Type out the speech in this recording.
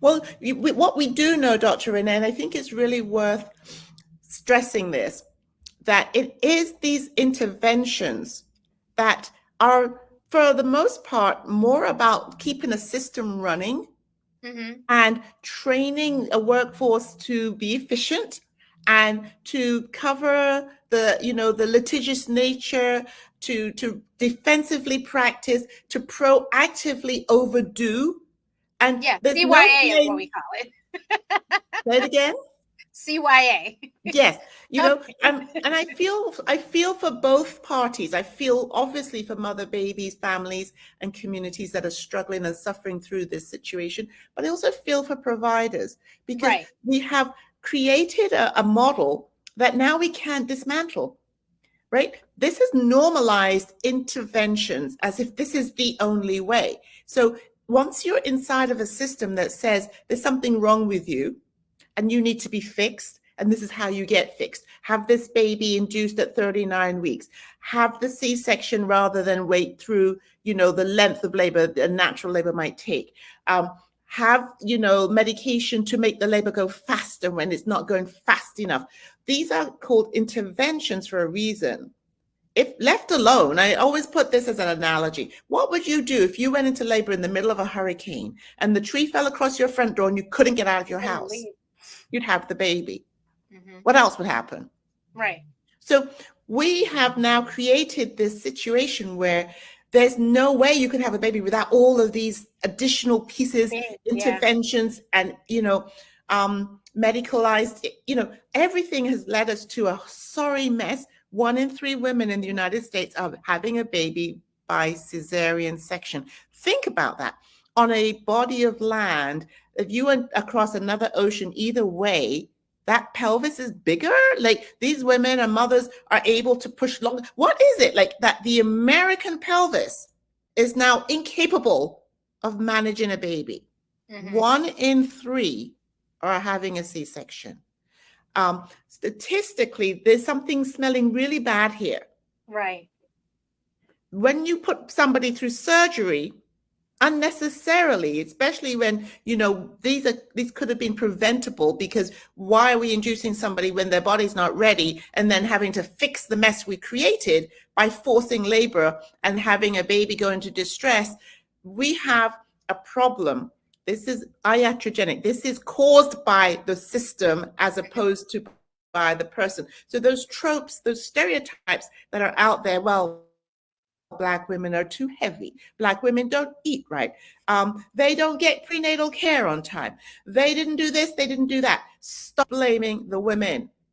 Well, what we do know, Dr. Renee, and I think it's really worth stressing this, that it is these interventions that are, for the most part, more about keeping a system running and training a workforce to be efficient and to cover the litigious nature, to defensively practice, to proactively overdo. And Yeah, there's no CYA is what we call it. Say it again. CYA. Yes, and I feel for both parties. I feel obviously for mother babies, families, and communities that are struggling and suffering through this situation, but I also feel for providers because Right. we have created a model that now we can't dismantle. Right? This has normalized interventions as if this is the only way. So once you're inside of a system that says there's something wrong with you and you need to be fixed, and this is how you get fixed. Have this baby induced at 39 weeks. Have the C-section rather than wait through, the length of labor a natural labor might take. Have, medication to make the labor go faster when it's not going fast enough. These are called interventions for a reason. If left alone, I always put this as an analogy. What would you do if you went into labor in the middle of a hurricane and the tree fell across your front door and you couldn't get out of your house? You'd have the baby. What else would happen? Right. So we have now created this situation where there's no way you could have a baby without all of these additional pieces, interventions, and, medicalized, everything has led us to a sorry mess. 1 in 3 women in the United States are having a baby by cesarean section. Think about that. On a body of land, if you went across another ocean, either way, that pelvis is bigger. Like these women and mothers are able to push longer. What is it like that the American pelvis is now incapable of managing a baby? 1 in 3 are having a C-section. Statistically, there's something smelling really bad here. Right. When you put somebody through surgery unnecessarily, especially when, these could have been preventable, because why are we inducing somebody when their body's not ready and then having to fix the mess we created by forcing labor and having a baby go into distress? We have a problem. This is iatrogenic. This is caused by the system as opposed to by the person. So those tropes, those stereotypes that are out there, well, Black women are too heavy. Black women don't eat right. They don't get prenatal care on time. They didn't do this, they didn't do that. Stop blaming the women.